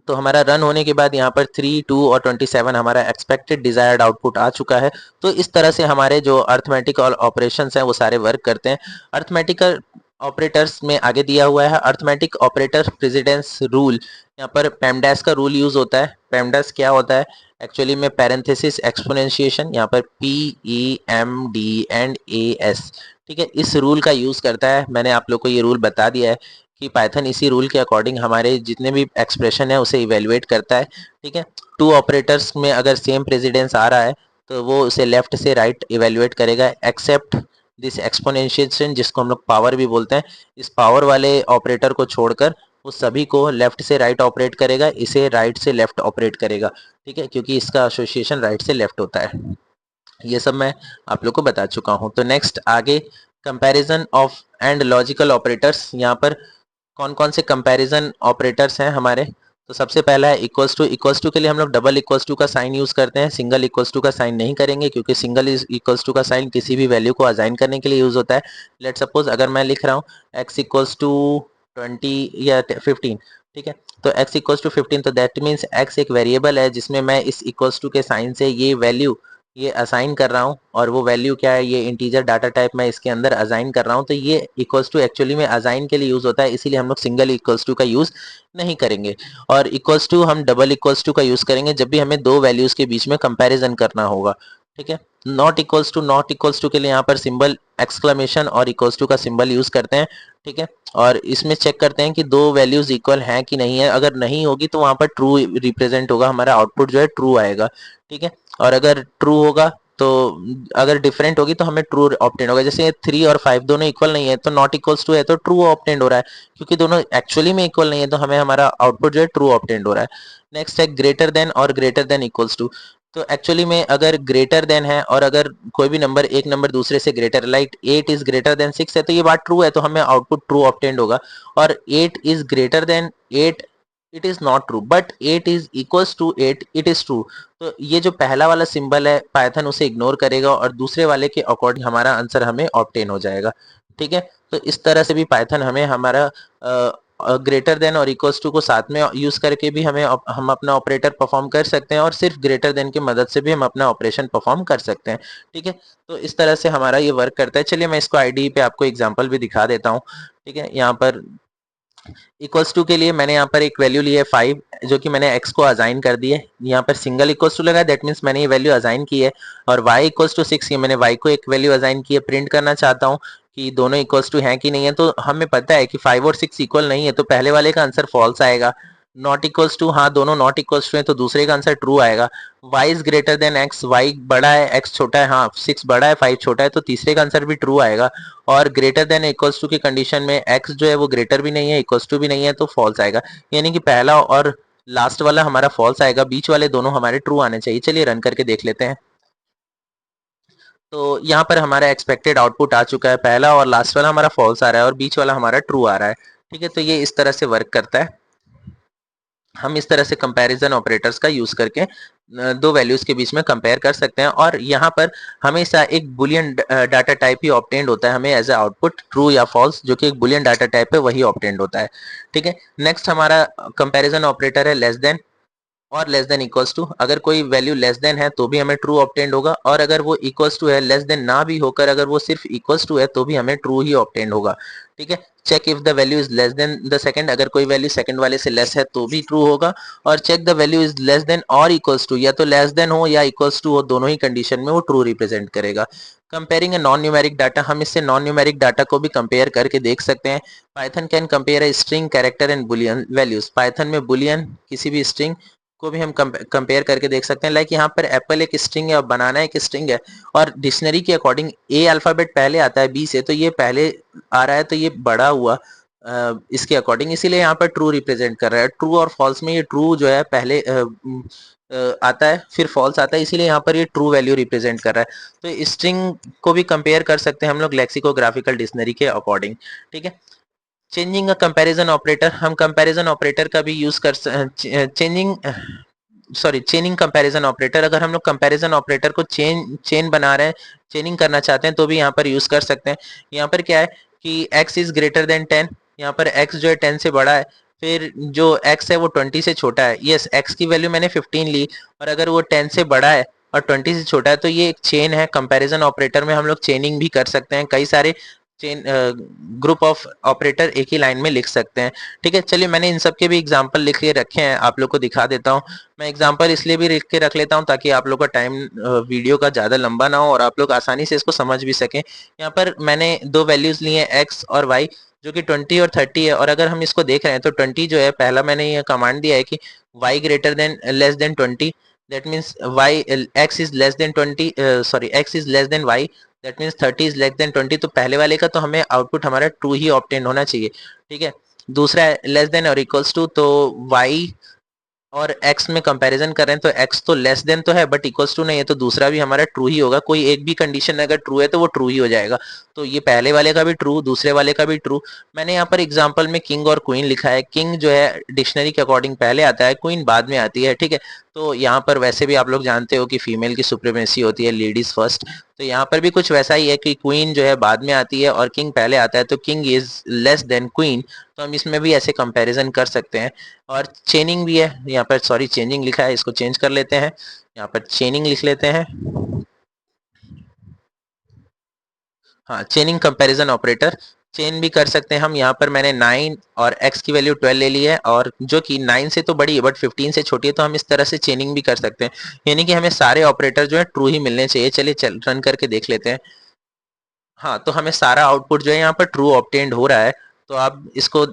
A: तो हमारा रन होने के बाद यहाँ पर 3, 2 और 27 हमारा एक्सपेक्टेड डिजायर्ड आउटपुट आ चुका है। तो इस तरह से हमारे जो अर्थमेटिक और ऑपरेशंस हैं वो सारे वर्क करते हैं। अर्थमेटिकल ऑपरेटर्स में आगे दिया हुआ है अर्थमेटिक ऑपरेटर प्रेसिडेंस रूल। यहाँ पर पेमडैस का रूल यूज होता है। पेमडैस क्या होता है? एक्चुअली में पैरेंथेसिस एक्सपोनेंशिएशन, यहाँ पर PEMD&AS, ठीक है, इस रूल का यूज करता है। मैंने आप लोग को ये रूल बता दिया है कि पाइथन इसी रूल के अकॉर्डिंग हमारे जितने भी एक्सप्रेशन है उसे इवेलुएट करता है। ठीक है, टू ऑपरेटर्स में अगर सेम प्रेसिडेंस आ रहा है तो वो उसे लेफ्ट से राइट इवेलुएट करेगा, एक्सेप्ट दिस एक्सपोनेंशिएशन, जिसको हम लोग पावर भी बोलते हैं। इस पावर वाले ऑपरेटर को छोड़कर वो सभी को लेफ्ट से राइट ऑपरेट करेगा, इसे राइट से लेफ्ट ऑपरेट करेगा। ठीक है, क्योंकि इसका एसोसिएशन राइट से लेफ्ट होता है। ये सब मैं आप लोग को बता चुका हूँ। तो नेक्स्ट आगे comparison of and logical operators. यहाँ पर कौन कौन से कंपैरिजन ऑपरेटर्स हैं हमारे? तो सबसे पहला है इक्वल्स टू। इक्वल्स टू के लिए हम लोग डबल इक्वल्स टू का साइन यूज करते हैं, सिंगल इक्वल्स टू का साइन नहीं करेंगे, क्योंकि सिंगल इक्वल्स टू का साइन किसी भी वैल्यू को असाइन करने के लिए यूज होता है। लेट सपोज अगर मैं लिख रहा हूँ x इक्वल्स टू 20 या 15, ठीक है, तो x इक्वल्स टू 15, तो दैट मीन्स x एक वेरिएबल है जिसमें मैं इस इक्वल्स टू के साइन से ये वैल्यू ये असाइन कर रहा हूँ, और वो वैल्यू क्या है? ये इंटीजर डाटा टाइप मैं इसके अंदर असाइन कर रहा हूँ। तो ये इक्वल्स टू एक्चुअली में असाइन के लिए यूज होता है, इसीलिए हम लोग सिंगल इक्वल्स टू का यूज नहीं करेंगे। और इक्वल्स टू हम डबल इक्वल्स टू का यूज करेंगे जब भी हमें दो वैल्यूज के बीच में कंपैरिजन करना होगा। ठीक है, नॉट इक्वल्स टू के लिए यहाँ पर सिंबल एक्सक्लेमेशन और इक्वल्स टू का सिंबल यूज करते हैं। ठीक है, और इसमें चेक करते हैं कि दो वैल्यूज इक्वल हैं कि नहीं है। अगर नहीं होगी तो वहां पर ट्रू रिप्रेजेंट होगा, हमारा आउटपुट जो है ट्रू आएगा। ठीक है, और अगर ट्रू होगा तो अगर डिफरेंट होगी तो हमें ट्रू ऑब्टेन होगा। जैसे 3 और 5 दोनों इक्वल नहीं है तो नॉट इक्वल्स टू है तो ट्रू ऑब्टेन हो रहा है, क्योंकि दोनों एक्चुअली में इक्वल नहीं है तो हमें हमारा आउटपुट जो है ट्रू ऑब्टेन हो रहा है। नेक्स्ट है ग्रेटर देन और ग्रेटर देन इक्वल्स टू। तो एक्चुअली में अगर ग्रेटर देन है और अगर कोई भी नंबर एक नंबर दूसरे से greater, like 8 is greater then 6 है, तो ये बात ट्रू है, तो हमें आउटपुट ट्रू ऑब्टेन होगा। और 8 is greater than 8, it is not true, but 8 is equals to 8, it is true. तो ये जो पहला वाला सिंबल है पाइथन उसे इग्नोर करेगा और दूसरे वाले के अकॉर्डिंग हमारा आंसर हमें ऑब्टेन हो जाएगा। ठीक है, तो इस तरह से भी पाइथन हमें हमारा ग्रेटर देन और इक्वल्स टू को साथ में यूज करके भी हम अपना ऑपरेटर परफॉर्म कर सकते हैं, और सिर्फ ग्रेटर देन की मदद से भी हम अपना ऑपरेशन परफॉर्म कर सकते हैं। ठीक है, तो इस तरह से हमारा ये वर्क करता है। चलिए मैं इसको आईडी पे आपको एग्जांपल भी दिखा देता हूँ। ठीक है, यहाँ पर इक्वल्स टू के लिए मैंने यहाँ पर एक वैल्यू ली है 5, जो कि मैंने x को असाइन कर दी है। यहाँ पर सिंगल इक्वल्स टू लगा, दैट मीन्स मैंने ये वैल्यू असाइन की है। और y इक्वल्स टू 6, ये मैंने y को एक वैल्यू असाइन की है। प्रिंट करना चाहता हूँ कि दोनों इक्वल्स टू हैं कि नहीं है। तो हमें पता है कि 5 और 6 इक्वल नहीं है, तो पहले वाले का आंसर फॉल्स आएगा। नॉट इक्वल्स टू, हाँ दोनों नॉट इक्वल्स टू है, तो दूसरे का आंसर ट्रू आएगा। y is greater then x, y बड़ा है x छोटा है, हाँ 6 बड़ा है 5 छोटा है, तो तीसरे का आंसर भी ट्रू आएगा। और ग्रेटर देन इक्वल्स टू की कंडीशन में x जो है वो ग्रेटर भी नहीं है इक्वल्स टू भी नहीं है, तो फॉल्स आएगा। यानी कि पहला और लास्ट वाला हमारा फॉल्स आएगा, बीच वाले दोनों हमारे ट्रू आने चाहिए। चलिए रन करके देख लेते हैं। तो यहाँ पर हमारा एक्सपेक्टेड आउटपुट आ चुका है, पहला और लास्ट वाला हमारा फॉल्स आ रहा है और बीच वाला हमारा ट्रू आ रहा है। ठीक है, तो ये इस तरह से वर्क करता है। हम इस तरह से कंपैरिजन ऑपरेटर्स का यूज करके दो वैल्यूज के बीच में कंपेयर कर सकते हैं। और यहाँ पर हमेशा एक बुलियन डाटा टाइप ही ऑब्टेन्ड होता है, हमें एज ए आउटपुट ट्रू या फॉल्स, जो कि एक बुलियन डाटा टाइप है, वही ऑब्टेन्ड होता है। ठीक है, नेक्स्ट हमारा कंपैरिजन ऑपरेटर है लेस देन और लेस देन इक्वल्स टू। अगर कोई वैल्यू लेस देन है तो भी हमें ट्रू ऑब्टेन्ड होगा, और अगर वो इक्वल्स टू है, लेस देन ना भी होकर अगर वो सिर्फ इक्वल्स टू है तो भी हमें ट्रू ही ऑब्टेन्ड होगा। ठीक है, check if the value is less than the second, अगर कोई वैल्यू सेकंड वाले से लेस है तो भी ट्रू होगा। और check the value is less than और इक्वल्स टू, या तो लेस देन हो या इक्वल्स टू हो, दोनों ही कंडीशन में वो ट्रू रिप्रेजेंट करेगा। Comparing a non numeric data, हम इससे नॉन न्यूमेरिक डाटा को भी कंपेयर करके देख सकते हैं। Python can compare a string, character and Boolean values. Python में बुलियन किसी भी स्ट्रिंग को भी हम कंपेयर करके देख सकते हैं। लाइक यहाँ पर एप्पल एक स्ट्रिंग है और बनाना एक स्ट्रिंग है, और डिक्शनरी के अकॉर्डिंग ए अल्फाबेट पहले आता है बी से, तो ये पहले आ रहा है, तो ये बड़ा हुआ इसके अकॉर्डिंग, इसीलिए यहाँ पर ट्रू रिप्रेजेंट कर रहा है। ट्रू और फॉल्स में ये ट्रू जो है पहले आता है, फिर फॉल्स आता है, इसीलिए यहाँ पर ये ट्रू वैल्यू रिप्रेजेंट कर रहा है। तो स्ट्रिंग को भी कंपेयर कर सकते हैं हम लोग लेक्सिकोग्राफिकल डिक्शनरी के अकॉर्डिंग। ठीक है, चेंजिंग अ कंपैरिजन ऑपरेटर, हम कंपैरिजन ऑपरेटर का भी यूज कर चेनिंग कंपैरिजन ऑपरेटर, अगर हम लोग कंपैरिजन ऑपरेटर को चेन बना रहे हैं, चेनिंग करना चाहते हैं, तो भी यहाँ पर यूज कर सकते हैं। यहाँ पर क्या है कि x इज ग्रेटर देन 10, यहाँ पर x जो है 10 से बड़ा है, फिर जो x है वो 20 से छोटा है, यस x की वैल्यू मैंने 15 ली, और अगर वो 10 से बड़ा है और 20 से छोटा है तो ये एक चेन है। कंपैरिजन ऑपरेटर में हम लोग चेनिंग भी कर सकते हैं, कई सारे चेन ग्रुप ऑफ ऑपरेटर एक ही लाइन में लिख सकते हैं। ठीक है, चलिए मैंने इन सब के भी एग्जांपल लिख के रखे हैं, आप लोग को दिखा देता हूँ। मैं एग्जांपल इसलिए भी लिख के रख लेता हूँ ताकि आप लोग का टाइम वीडियो का ज़्यादा लंबा ना हो और आप लोग आसानी से इसको समझ भी सकें। यहाँ पर मैंने दो वैल्यूज ली हैं x और y, जो कि 20 और 30 है। और अगर हम इसको देख रहे हैं तो 20 जो है, पहला मैंने ये कमांड दिया है कि y greater than less then 20, that means y x is less then 20, sorry x is less then y, that means 30 is less then 20। तो पहले वाले का तो हमें आउटपुट हमारा ट्रू ही ऑब्टेन होना चाहिए। ठीक है, दूसरा है लेस देन और इक्वल्स टू, तो y और x में कंपैरिजन कर रहे हैं तो x तो लेस देन तो है बट इक्वल्स टू नहीं है, तो दूसरा भी हमारा ट्रू ही होगा। कोई एक भी कंडीशन अगर ट्रू है तो वो ट्रू ही हो जाएगा। तो ये पहले वाले का भी ट्रू, दूसरे वाले का भी ट्रू। मैंने यहाँ पर एग्जांपल में किंग और क्वीन लिखा है। किंग जो है डिक्शनरी के अकॉर्डिंग पहले आता है, क्वीन बाद में आती है। ठीक है, तो यहाँ पर वैसे भी आप लोग जानते हो कि फीमेल की सुप्रीमेसी होती है, लेडीज फर्स्ट। तो यहाँ पर भी कुछ वैसा ही है कि क्वीन जो है बाद में आती है और किंग पहले आता है, तो king is less then queen. तो हम इसमें भी ऐसे कंपैरिजन कर सकते हैं। और चेनिंग भी है यहाँ पर, सॉरी चेंजिंग लिखा है, इसको चेंज कर लेते हैं, यहाँ पर चेनिंग लिख लेते हैं। हाँ, चेनिंग कंपैरिजन ऑपरेटर चेन भी कर सकते हैं हम। यहाँ पर मैंने 9 और x की वैल्यू 12 ले ली है, और जो कि 9 से तो बड़ी है बट 15 से छोटी है, तो हम इस तरह से चेनिंग भी कर सकते हैं। यानी कि हमें सारे ऑपरेटर जो है ट्रू ही मिलने चाहिए। चलिए रन करके देख लेते हैं। हाँ, तो हमें सारा आउटपुट जो है यहाँ पर ट्रू ऑब्टेन्ड हो रहा है। तो आप इसको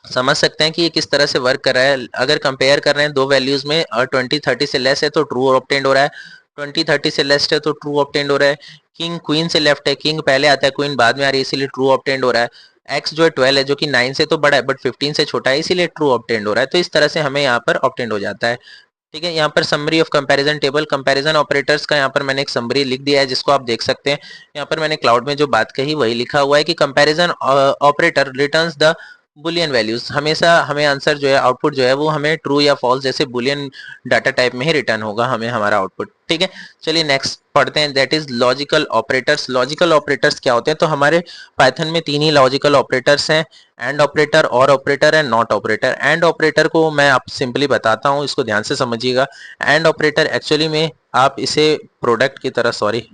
A: समझ सकते हैं कि ये किस तरह से वर्क कर रहा है। अगर कंपेयर कर रहे हैं दो वैल्यूज में और 20 30 से लेस है तो ट्रू ऑब्टेन्ड हो रहा है, 20 30 से लेस है तो ट्रू ऑब्टेन्ड हो रहा है। किंग क्वीन से लेफ्ट है, किंग पहले आता है क्वीन बाद में आ रही है, इसीलिए ट्रू ऑब्टेन्ड हो रहा है। एक्स जो है 12 है, जो कि 9 से तो बड़ा है बट 15 से छोटा है, इसीलिए ट्रू ऑब्टेन्ड हो रहा है। तो इस तरह से हमें यहाँ पर ऑब्टेन्ड हो जाता है। ठीक है, यहाँ पर summary of comparison table, comparison operators का यहाँ पर मैंने एक समरी लिख दिया है जिसको आप देख सकते हैं। यहाँ पर मैंने क्लाउड में जो बात कही वही लिखा हुआ है कि comparison operator returns the boolean values. हमेशा हमें आंसर जो है, आउटपुट जो है वो हमें ट्रू या फॉल्स जैसे बुलियन डाटा टाइप में ही रिटर्न होगा हमें हमारा आउटपुट। ठीक है, चलिए नेक्स्ट पढ़ते हैं, that is logical operators. Logical operators क्या होते हैं? तो हमारे पाइथन में तीन ही लॉजिकल ऑपरेटर्स हैं, एंड ऑपरेटर, और operator and not operator. And operator को मैं आप सिंपली बताता हूँ, इसको ध्यान से समझिएगा। एंड ऑपरेटर एक्चुअली में आप इसे प्रोडक्ट की तरह, सॉरी,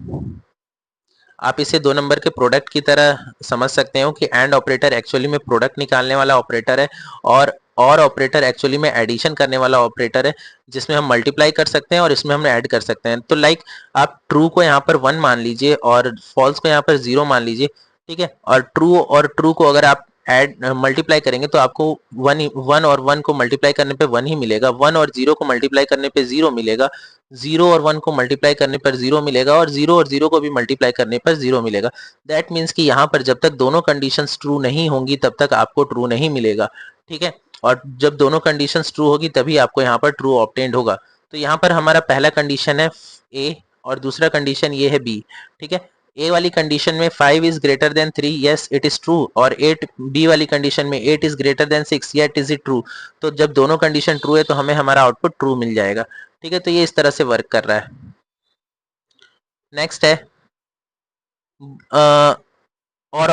A: आप इसे दो नंबर के प्रोडक्ट की तरह समझ सकते हो कि एंड ऑपरेटर एक्चुअली में प्रोडक्ट निकालने वाला ऑपरेटर है, और ऑपरेटर एक्चुअली में एडिशन करने वाला ऑपरेटर है, जिसमें हम मल्टीप्लाई कर सकते हैं और इसमें हम ऐड कर सकते हैं। तो लाइक आप ट्रू को यहाँ पर 1 मान लीजिए और फॉल्स को यहाँ पर 0 मान लीजिए। ठीक है, और ट्रू को अगर आप ऐड मल्टीप्लाई करेंगे तो आपको 1 और 1 को मल्टीप्लाई करने पे 1 ही मिलेगा, 1 और 0 को मल्टीप्लाई करने पे 0 मिलेगा, 0 और 1 को मल्टीप्लाई करने पर 0 मिलेगा, और 0 और 0 को भी मल्टीप्लाई करने पर 0 मिलेगा। दैट मीन्स कि यहाँ पर जब तक दोनों कंडीशंस ट्रू नहीं होंगी तब तक आपको ट्रू नहीं मिलेगा। ठीक है, और जब दोनों कंडीशंस ट्रू होगी तभी आपको यहाँ पर ट्रू ऑब्टेन्ड होगा। तो यहाँ पर हमारा पहला कंडीशन है ए और दूसरा कंडीशन ये है बी। ठीक है, ए वाली कंडीशन में 5 is greater then 3, yes it is true. और 8, बी वाली कंडीशन में 8 is greater then 6, yet is it true. तो जब दोनों कंडीशन ट्रू है तो हमें हमारा आउटपुट ट्रू मिल जाएगा। ठीक है, तो ये इस तरह से वर्क कर रहा है। नेक्स्ट है और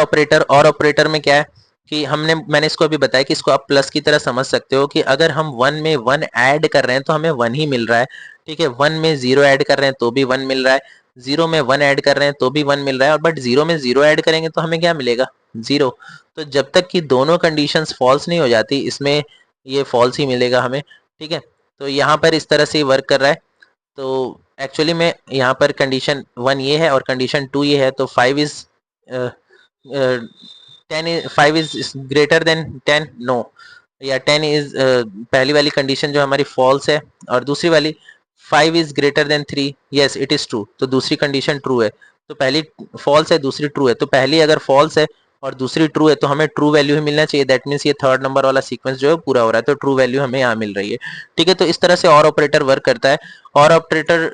A: ऑपरेटर में क्या है कि मैंने इसको अभी बताया कि इसको आप प्लस की तरह समझ सकते हो कि अगर हम 1 में 1 ऐड कर रहे हैं तो हमें 1 ही मिल रहा है। ठीक है, 1 में 0 ऐड कर रहे हैं तो भी 1 मिल रहा है, 0 में 1 ऐड कर रहे हैं तो भी 1 मिल रहा है, और बट 0 में 0 ऐड करेंगे तो हमें क्या मिलेगा? 0। तो जब तक कि दोनों कंडीशंस फॉल्स नहीं हो जाती, इसमें ये फॉल्स ही मिलेगा हमें। ठीक है, तो यहाँ पर इस तरह से वर्क कर रहा है। तो एक्चुअली में यहाँ पर कंडीशन 1 ये है और कंडीशन 2 ये है, तो 5 is 5 is greater than 10, no, या 10 इज पहली वाली कंडीशन जो हमारी फॉल्स है, और दूसरी वाली 5 is greater then 3, yes it is true. तो दूसरी कंडीशन ट्रू है, तो पहली फॉल्स है दूसरी ट्रू है, तो पहली अगर फॉल्स है और दूसरी ट्रू है तो हमें ट्रू वैल्यू ही मिलना चाहिए। दैट मीन्स ये थर्ड नंबर वाला सीक्वेंस जो है पूरा हो रहा है, तो ट्रू वैल्यू हमें यहाँ मिल रही है। ठीक है, तो इस तरह से और ऑपरेटर वर्क करता है। और operator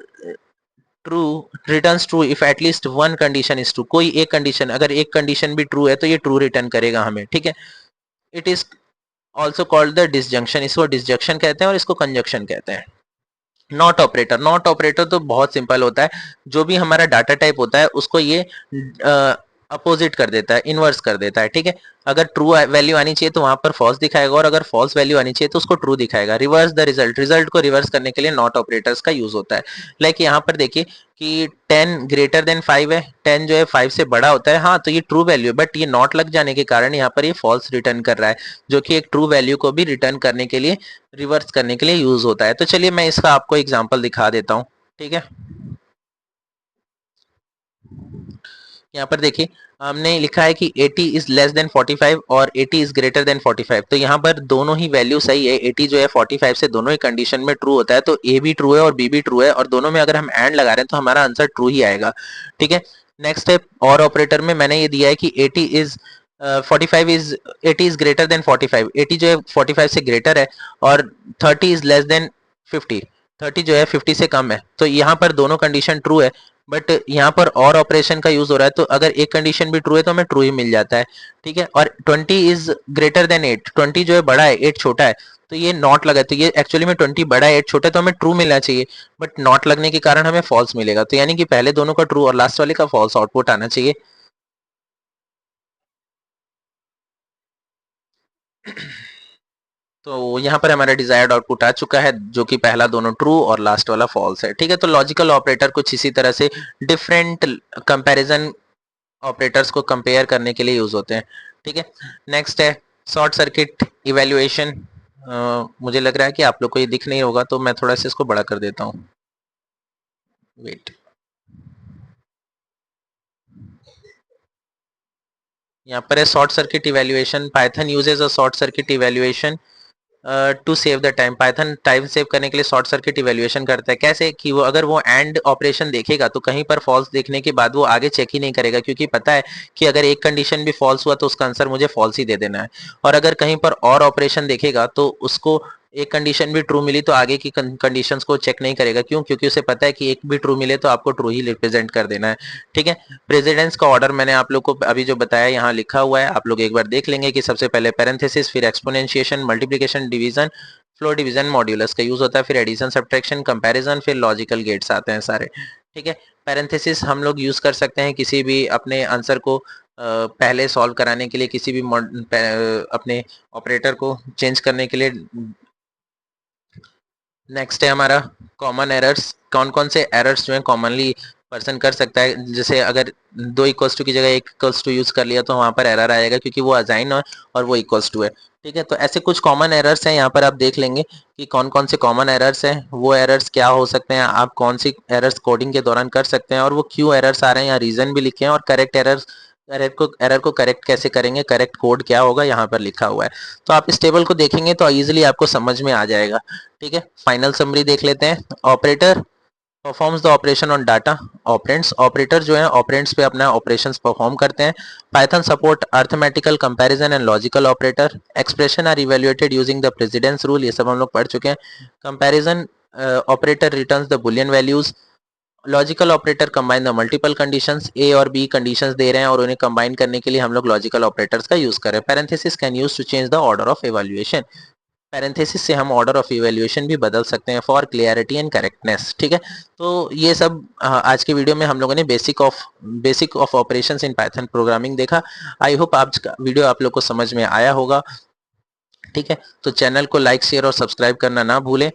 A: true returns true if at least one condition is true. कोई एक कंडीशन, अगर एक कंडीशन भी ट्रू है तो ये ट्रू रिटर्न करेगा हमें। ठीक है, it is also called the disjunction, इसको डिसजंक्शन कहते हैं और इसको कंजक्शन कहते हैं। नॉट ऑपरेटर, नॉट ऑपरेटर तो बहुत सिंपल होता है। जो भी हमारा डाटा टाइप होता है उसको ये अपोजिट कर देता है, इनवर्स कर देता है, ठीक है। अगर ट्रू वैल्यू आनी चाहिए तो वहां पर फॉल्स दिखाएगा, और अगर फॉल्स वैल्यू आनी चाहिए तो उसको ट्रू दिखाएगा। रिवर्स द रिजल्ट, रिजल्ट को रिवर्स करने के लिए नॉट ऑपरेटर्स का यूज होता है। लाइक यहाँ पर देखिए कि 10 ग्रेटर देन 5 है, 10 जो है 5 से बड़ा होता है, हाँ तो ये ट्रू वैल्यू है, बट ये नॉट लग जाने के कारण यहाँ पर ये फॉल्स रिटर्न कर रहा है, जो कि एक ट्रू वैल्यू को भी रिटर्न करने के लिए, रिवर्स करने के लिए यूज होता है। तो चलिए मैं इसका आपको एग्जाम्पल दिखा देता हूँ, ठीक है। यहाँ पर देखिए हमने लिखा है कि 80 इज लेस देन 45 और 80 इज ग्रेटर देन 45। तो यहाँ पर दोनों ही वैल्यू सही है, 80 जो है 45 से दोनों ही कंडीशन में ट्रू होता है, तो ए भी ट्रू है और बी भी ट्रू है, और दोनों में अगर हम एंड लगा रहे हैं तो हमारा आंसर ट्रू ही आएगा, ठीक है। नेक्स्ट स्टेप और ऑपरेटर में मैंने ये दिया है कि 80 is 45 is 80 is greater then 45, 80 जो है 45 से ग्रेटर है, और 30 इज लेस देन 50, 30 जो है 50 से कम है। तो यहाँ पर दोनों कंडीशन ट्रू है, बट यहाँ पर और ऑपरेशन का यूज हो रहा है, तो अगर एक कंडीशन भी ट्रू है तो हमें ट्रू ही मिल जाता है, ठीक है। और 20 इज ग्रेटर देन 8, 20 जो है बड़ा है, 8 छोटा है, तो ये नॉट लगा, तो ये एक्चुअली में 20 बड़ा है 8 छोटा है, तो हमें ट्रू मिलना चाहिए, बट नॉट लगने के कारण हमें फॉल्स मिलेगा। तो यानी कि पहले दोनों का ट्रू और लास्ट वाले का फॉल्स आउटपुट आना चाहिए। तो यहाँ पर हमारा डिजायर्ड आउटपुट आ चुका है, जो कि पहला दोनों ट्रू और लास्ट वाला फॉल्स है, ठीक है। तो लॉजिकल ऑपरेटर कुछ इसी तरह से डिफरेंट कंपैरिजन ऑपरेटर्स को कंपेयर करने के लिए यूज होते हैं, ठीक है। नेक्स्ट है शॉर्ट सर्किट इवेल्युएशन। मुझे लग रहा है कि आप लोग को ये दिख नहीं होगा, तो मैं थोड़ा सा इसको बड़ा कर देता हूँ, वेट। यहाँ पर है short circuit evaluation, Python uses a short circuit evaluation to save the time. Python time save करने के लिए शॉर्ट सर्किट इवेल्युएशन करता है। कैसे कि वो अगर वो एंड ऑपरेशन देखेगा तो कहीं पर फॉल्स देखने के बाद वो आगे चेक ही नहीं करेगा, क्योंकि पता है कि अगर एक कंडीशन भी फॉल्स हुआ तो उसका आंसर मुझे फॉल्स ही दे देना है। और अगर कहीं पर और ऑपरेशन देखेगा तो उसको एक कंडीशन भी ट्रू मिली तो आगे की कंडीशंस को चेक नहीं करेगा, क्यों? क्योंकि उसे पता है कि एक भी ट्रू मिले तो आपको ट्रू ही रिप्रेजेंट कर देना है, ठीक है। प्रेसिडेंस का ऑर्डर मैंने आप लोग को अभी जो बताया यहाँ लिखा हुआ है, आप लोग एक बार देख लेंगे कि सबसे पहले पैरेंथेसिस, फिर exponentiation, multiplication, division, floor division, modulus का यूज होता है, फिर एडिशन, सब्ट्रैक्शन, कंपैरिजन, फिर लॉजिकल गेट्स आते हैं सारे, ठीक है। पैरेंथेसिस हम लोग यूज कर सकते हैं किसी भी अपने आंसर को पहले सॉल्व कराने के लिए, किसी भी अपने ऑपरेटर को चेंज करने के लिए। नेक्स्ट है हमारा कॉमन एरर्स। कौन कौन से एरर्स जो है कॉमनली पर्सन कर सकता है, जैसे अगर 2 इक्वल्स टू की जगह 1 इक्वल्स टू यूज कर लिया तो वहां पर एरर आएगा, क्योंकि वो असाइन है और वो इक्वल्स टू है, ठीक है। तो ऐसे कुछ कॉमन एरर्स हैं, यहाँ पर आप देख लेंगे कि कौन कौन से कॉमन एरर्स हैं, वो एरर्स क्या हो सकते हैं, आप कौन सी एरर्स कोडिंग के दौरान कर सकते हैं, और वो क्यों एरर्स आ रहे हैं, या रीजन भी लिखे हैं, और करेक्ट एरर्स, एरर को करेक्ट कैसे करेंगे, करेक्ट कोड क्या होगा, यहाँ पर लिखा हुआ है। तो आप इस टेबल को देखेंगे तो इजीली आपको समझ में आ जाएगा, ठीक है। फाइनल समरी देख लेते हैं। Operator performs the operation on data operands. Operator जो है ऑपरेंड्स पे अपना ऑपरेशंस परफॉर्म करते हैं। Python support arithmetical comparison and logical operator. Expression are evaluated using the precedence rule, ये सब हम लोग पढ़ चुके हैं। Comparison operator returns the boolean values. Logical operator combine the multiple conditions, A और बी कंडीशंस दे रहे हैं और उन्हें कंबाइन करने के लिए हम लोग लॉजिकल ऑपरेटर्स का यूज कर रहे हैं। Parenthesis can use to change the order of evaluation. Parenthesis से हम ऑर्डर ऑफ इवैल्यूएशन भी बदल सकते हैं फॉर क्लियरिटी एंड करेक्टनेस, ठीक है। तो ये सब आज के वीडियो में हम लोगों ने basic of operations in Python programming देखा। आई होप आज का वीडियो आप लोग को समझ में आया होगा, ठीक है। तो चैनल को लाइक, शेयर और सब्सक्राइब करना ना भूलें।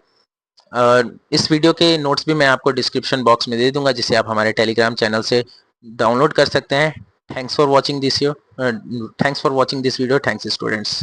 A: इस वीडियो के नोट्स भी मैं आपको डिस्क्रिप्शन बॉक्स में दे दूंगा, जिसे आप हमारे टेलीग्राम चैनल से डाउनलोड कर सकते हैं। Thanks for watching this video. Thanks students.